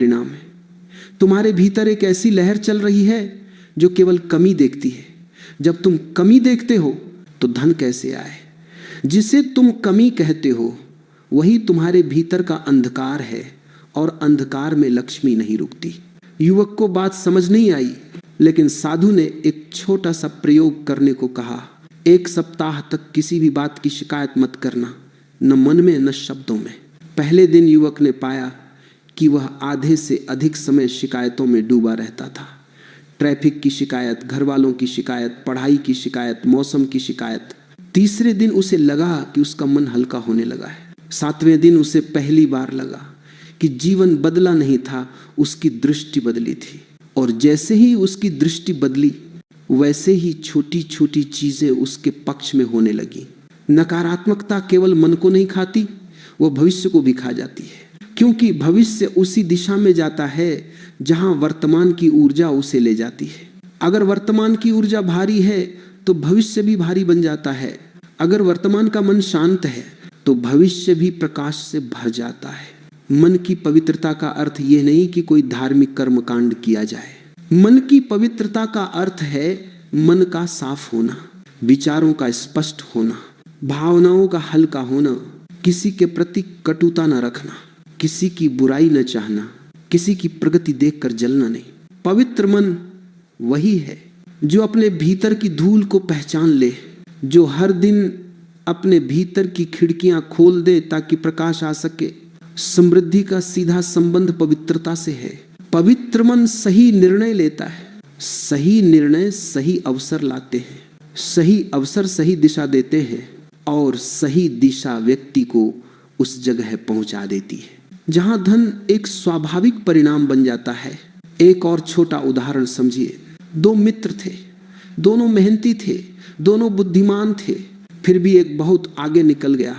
परिणाम है। तुम्हारे भीतर एक ऐसी लहर चल रही है जो केवल कमी देखती है। जब तुम कमी देखते हो तो धन कैसे आए? जिसे तुम कमी कहते हो वही तुम्हारे भीतर का अंधकार है, और अंधकार में लक्ष्मी नहीं रुकती। युवक को बात समझ नहीं आई, लेकिन साधु ने एक छोटा सा प्रयोग करने को कहा। 1 सप्ताह तक किसी भी बात की शिकायत मत करना, न मन में न शब्दों में। पहले दिन युवक ने पाया कि वह आधे से अधिक समय शिकायतों में डूबा रहता था। ट्रैफिक की शिकायत, घर वालों की शिकायत, पढ़ाई की शिकायत, मौसम की शिकायत। तीसरे दिन उसे लगा कि उसका मन हल्का होने लगा है। 7वें दिन उसे पहली बार लगा कि जीवन बदला नहीं था, उसकी दृष्टि बदली थी। और जैसे ही उसकी दृष्टि बदली, वैसे ही छोटी छोटी चीजें उसके पक्ष में होने लगी। नकारात्मकता केवल मन को नहीं खाती, वो भविष्य को भी खा जाती है, क्योंकि भविष्य उसी दिशा में जाता है जहां वर्तमान की ऊर्जा उसे ले जाती है। अगर वर्तमान की ऊर्जा भारी है तो भविष्य भी भारी बन जाता है। अगर वर्तमान का मन शांत है तो भविष्य भी प्रकाश से भर जाता है। मन की पवित्रता का अर्थ यह नहीं कि कोई धार्मिक कर्म कांड किया जाए। मन की पवित्रता का अर्थ है मन का साफ होना, विचारों का स्पष्ट होना, भावनाओं का हल्का होना, किसी के प्रति कटुता न रखना, किसी की बुराई न चाहना, किसी की प्रगति देखकर जलना नहीं। पवित्र मन वही है जो अपने भीतर की धूल को पहचान ले, जो हर दिन अपने भीतर की खिड़कियां खोल दे ताकि प्रकाश आ सके। समृद्धि का सीधा संबंध पवित्रता से है। पवित्र मन सही निर्णय लेता है। सही निर्णय सही अवसर लाते हैं, सही अवसर सही दिशा देते हैं, और सही दिशा व्यक्ति को उस जगह पहुंचा देती है जहां धन एक स्वाभाविक परिणाम बन जाता है। एक और छोटा उदाहरण समझिए। 2 मित्र थे, दोनों मेहनती थे, दोनों बुद्धिमान थे, फिर भी एक बहुत आगे निकल गया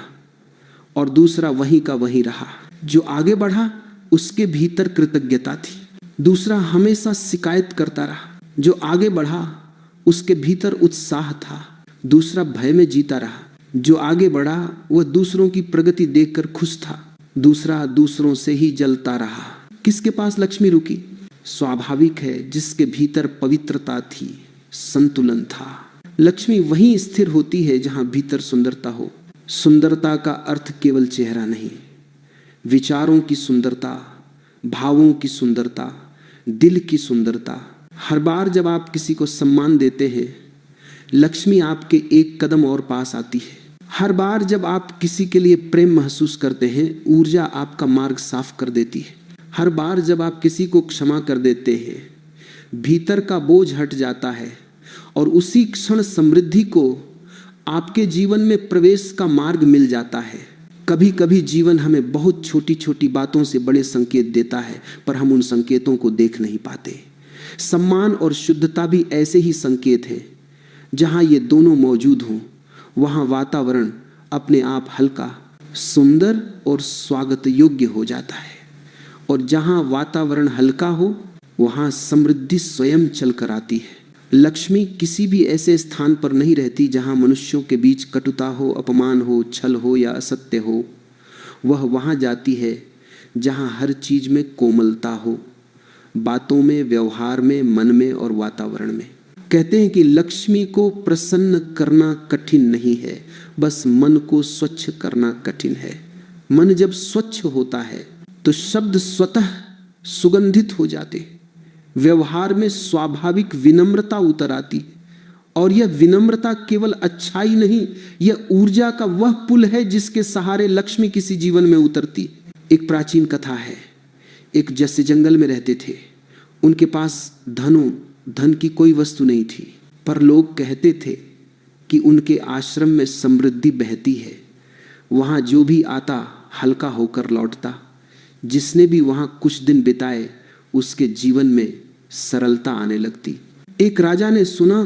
और दूसरा वहीं का वहीं रहा। जो आगे बढ़ा उसके भीतर कृतज्ञता थी, दूसरा हमेशा शिकायत करता रहा। जो आगे बढ़ा उसके भीतर उत्साह था, दूसरा भय में जीता रहा। जो आगे बढ़ा वह दूसरों की प्रगति देखकर खुश था, दूसरा दूसरों से ही जलता रहा। किसके पास लक्ष्मी रुकी? स्वाभाविक है जिसके भीतर पवित्रता थी, संतुलन था। लक्ष्मी वहीं स्थिर होती है जहां भीतर सुंदरता हो। सुंदरता का अर्थ केवल चेहरा नहीं, विचारों की सुंदरता, भावों की सुंदरता, दिल की सुंदरता। हर बार जब आप किसी को सम्मान देते हैं, लक्ष्मी आपके एक कदम और पास आती है। हर बार जब आप किसी के लिए प्रेम महसूस करते हैं, ऊर्जा आपका मार्ग साफ कर देती है। हर बार जब आप किसी को क्षमा कर देते हैं, भीतर का बोझ हट जाता है और उसी क्षण समृद्धि को आपके जीवन में प्रवेश का मार्ग मिल जाता है। कभी कभी जीवन हमें बहुत छोटी छोटी बातों से बड़े संकेत देता है, पर हम उन संकेतों को देख नहीं पाते। सम्मान और शुद्धता भी ऐसे ही संकेत है। जहां ये दोनों मौजूद हों, वहां वातावरण अपने आप हल्का, सुंदर और स्वागत योग्य हो जाता है। और जहां वातावरण हल्का हो, वहां समृद्धि स्वयं चलकर आती है। लक्ष्मी किसी भी ऐसे स्थान पर नहीं रहती जहां मनुष्यों के बीच कटुता हो, अपमान हो, छल हो या असत्य हो। वह वहां जाती है जहां हर चीज में कोमलता हो, बातों में, व्यवहार में, मन में और वातावरण में। कहते हैं कि लक्ष्मी को प्रसन्न करना कठिन नहीं है, बस मन को स्वच्छ करना कठिन है। मन जब स्वच्छ होता है तो शब्द स्वतः सुगंधित हो जाते, व्यवहार में स्वाभाविक विनम्रता उतर आती। और यह विनम्रता केवल अच्छाई नहीं, यह ऊर्जा का वह पुल है जिसके सहारे लक्ष्मी किसी जीवन में उतरती। एक प्राचीन कथा है। एक जैसे जंगल में रहते थे, उनके पास धन की कोई वस्तु नहीं थी, पर लोग कहते थे कि उनके आश्रम में समृद्धि बहती है। वहां जो भी आता हल्का होकर लौटता। जिसने भी वहां कुछ दिन बिताए उसके जीवन में सरलता आने लगती। एक राजा ने सुना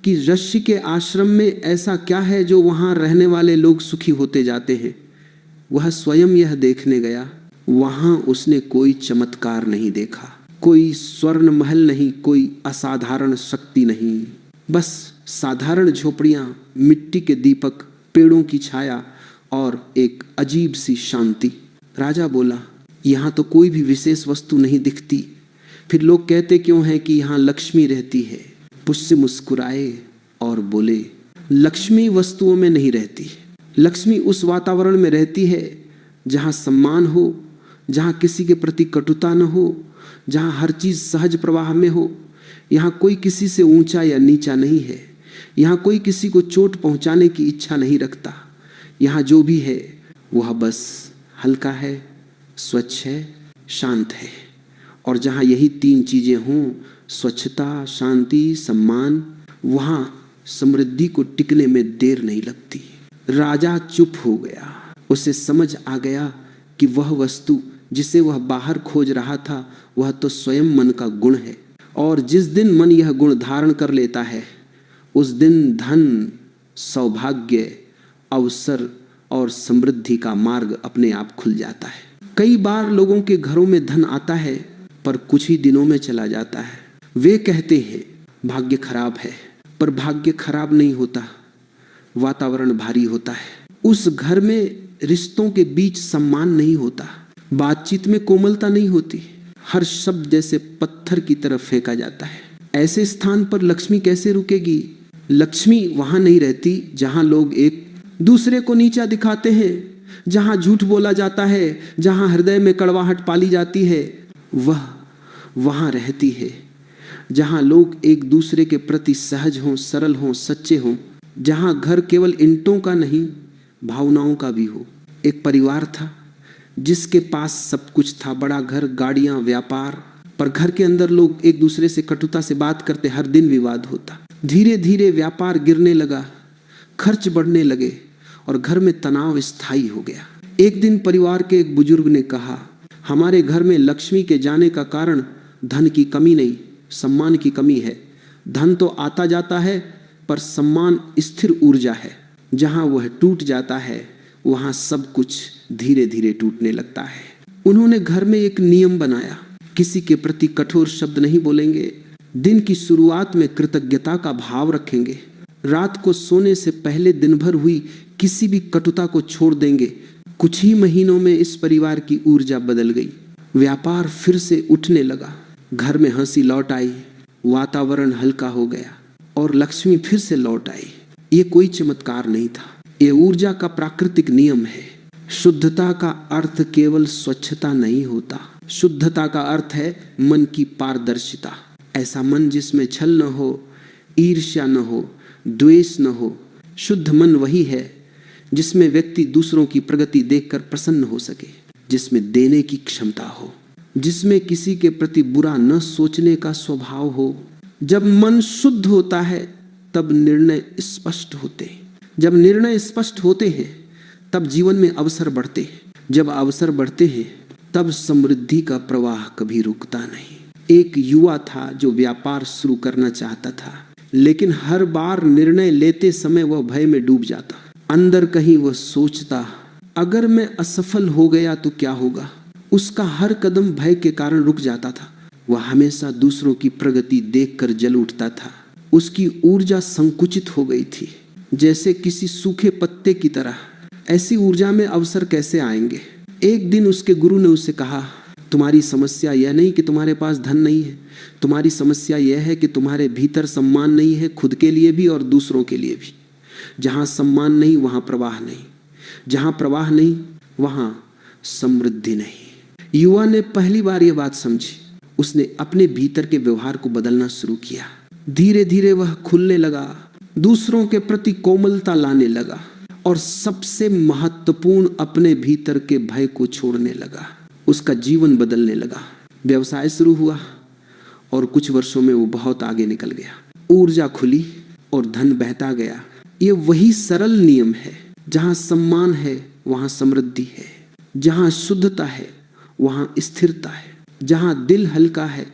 कि ऋषि के आश्रम में ऐसा क्या है जो वहां रहने वाले लोग सुखी होते जाते हैं। वह स्वयं यह देखने गया। वहां उसने कोई चमत्कार नहीं देखा, कोई स्वर्ण महल नहीं, कोई असाधारण शक्ति नहीं, बस साधारण झोपड़ियां, मिट्टी के दीपक, पेड़ों की छाया और एक अजीब सी शांति। राजा बोला, यहाँ तो कोई भी विशेष वस्तु नहीं दिखती। फिर लोग कहते क्यों हैं कि यहाँ लक्ष्मी रहती है? पुष्य मुस्कुराए और बोले, लक्ष्मी वस्तुओं में नहीं रहती। लक्ष्मी उस वातावरण में रहती है जहाँ सम्मान हो, जहाँ किसी के प्रति कटुता न हो, जहाँ हर चीज़ सहज प्रवाह में हो। यहाँ कोई किसी से ऊंचा या नीचा नहीं है। यहाँ कोई किसी को चोट पहुँचाने की इच्छा नहीं रखता। यहाँ जो भी है वह बस हल्का है, स्वच्छ है, शांत है। और जहाँ यही तीन चीज़ें हों, स्वच्छता, शांति, सम्मान, वहाँ समृद्धि को टिकने में देर नहीं लगती। राजा चुप हो गया। उसे समझ आ गया कि वह वस्तु जिसे वह बाहर खोज रहा था वह तो स्वयं मन का गुण है, और जिस दिन मन यह गुण धारण कर लेता है उस दिन धन, सौभाग्य, अवसर और समृद्धि का मार्ग अपने आप खुल जाता है। कई बार लोगों के घरों में धन आता है पर कुछ ही दिनों में चला जाता है। वे कहते हैं भाग्य खराब है, पर भाग्य खराब नहीं होता, वातावरण भारी होता है। उस घर में रिश्तों के बीच सम्मान नहीं होता, बातचीत में कोमलता नहीं होती, हर शब्द जैसे पत्थर की तरफ फेंका जाता है। ऐसे स्थान पर लक्ष्मी कैसे रुकेगी? लक्ष्मी वहां नहीं रहती जहां लोग एक दूसरे को नीचा दिखाते हैं, जहां झूठ बोला जाता है, जहां हृदय में कड़वाहट पाली जाती है। वह वहां रहती है जहां लोग एक दूसरे के प्रति सहज हों, सरल हों, सच्चे हों, जहां घर केवल ईंटों का नहीं भावनाओं का भी हो। एक परिवार था जिसके पास सब कुछ था, बड़ा घर, गाड़ियां, व्यापार, पर घर के अंदर लोग एक दूसरे से कटुता से बात करते, हर दिन विवाद होता। धीरे धीरे व्यापार गिरने लगा, खर्च बढ़ने लगे और घर में तनाव स्थायी हो गया। एक दिन परिवार के एक बुजुर्ग ने कहा, हमारे घर में लक्ष्मी के जाने का कारण धन की कमी नहीं, सम्मान की कमी है। धन तो आता जाता है पर सम्मान स्थिर ऊर्जा है, जहां वह टूट जाता है वहां सब कुछ धीरे धीरे टूटने लगता है। उन्होंने घर में एक नियम बनाया, किसी के प्रति कठोर शब्द नहीं बोलेंगे, दिन की शुरुआत में कृतज्ञता का भाव रखेंगे, रात को सोने से पहले दिन भर हुई किसी भी कटुता को छोड़ देंगे। कुछ ही महीनों में इस परिवार की ऊर्जा बदल गई, व्यापार फिर से उठने लगा, घर में हंसी लौट आई, वातावरण हल्का हो गया और लक्ष्मी फिर से लौट आई। ये कोई चमत्कार नहीं था, ये ऊर्जा का प्राकृतिक नियम है। शुद्धता का अर्थ केवल स्वच्छता नहीं होता, शुद्धता का अर्थ है मन की पारदर्शिता। ऐसा मन जिसमें छल न हो, ईर्ष्या न हो, द्वेष न हो। शुद्ध मन वही है जिसमें व्यक्ति दूसरों की प्रगति देखकर प्रसन्न हो सके, जिसमें देने की क्षमता हो, जिसमें किसी के प्रति बुरा न सोचने का स्वभाव हो। जब मन शुद्ध होता है तब निर्णय स्पष्ट होते हैं। जब निर्णय स्पष्ट होते हैं तब जीवन में अवसर बढ़ते हैं। जब अवसर बढ़ते हैं तब समृद्धि का प्रवाह कभी रुकता नहीं। एक युवा था जो व्यापार शुरू करना चाहता था, लेकिन हर बार निर्णय लेते समय वह भय में डूब जाता। अंदर कहीं वह सोचता, अगर मैं असफल हो गया तो क्या होगा। उसका हर कदम भय के कारण रुक जाता था। वह हमेशा दूसरों की प्रगति देखकर जल उठता था। उसकी ऊर्जा संकुचित हो गई थी, जैसे किसी सूखे पत्ते की तरह। ऐसी ऊर्जा में अवसर कैसे आएंगे? एक दिन उसके गुरु ने उसे कहा, तुम्हारी समस्या यह नहीं कि तुम्हारे पास धन नहीं है, तुम्हारी समस्या यह है कि तुम्हारे भीतर सम्मान नहीं है, खुद के लिए भी और दूसरों के लिए भी। जहाँ सम्मान नहीं वहाँ प्रवाह नहीं, जहाँ प्रवाह नहीं वहाँ समृद्धि नहीं। युवा ने पहली बार यह बात समझी। उसने अपने भीतर के व्यवहार को बदलना शुरू किया। धीरे धीरे वह खुलने लगा, दूसरों के प्रति कोमलता लाने लगा और सबसे महत्वपूर्ण अपने भीतर के भय को छोड़ने लगा। उसका जीवन बदलने लगा। व्यवसाय शुरू हुआ और कुछ वर्षों में वो बहुत आगे निकल गया। ऊर्जा खुली और धन बहता गया। ये वही सरल नियम है, जहाँ सम्मान है वहाँ समृद्धि है, जहाँ शुद्धता है वहाँ स्थिरता है, जहाँ दिल हल्का है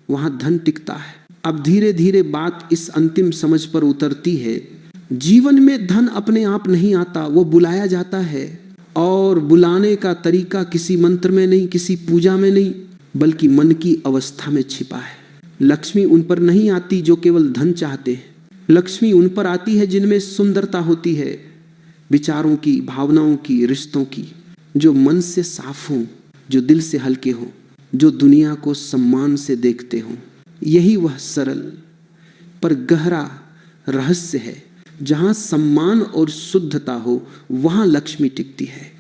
वहाँ धन टिकता है। अब धीरे धीरे बात इस अंतिम समझ पर उतरती है, जीवन में धन अपने आप नहीं आता, वो बुलाया जाता है। और बुलाने का तरीका किसी मंत्र में नहीं, किसी पूजा में नहीं, बल्कि मन की अवस्था में छिपा है। लक्ष्मी उन पर नहीं आती जो केवल धन चाहते हैं। लक्ष्मी उन पर आती है जिनमें सुंदरता होती है, विचारों की, भावनाओं की, रिश्तों की, जो मन से साफ हों, जो दिल से हल्के हों, जो दुनिया को सम्मान से देखते हों। यही वह सरल पर गहरा रहस्य है। जहाँ सम्मान और शुद्धता हो वहाँ लक्ष्मी टिकती है।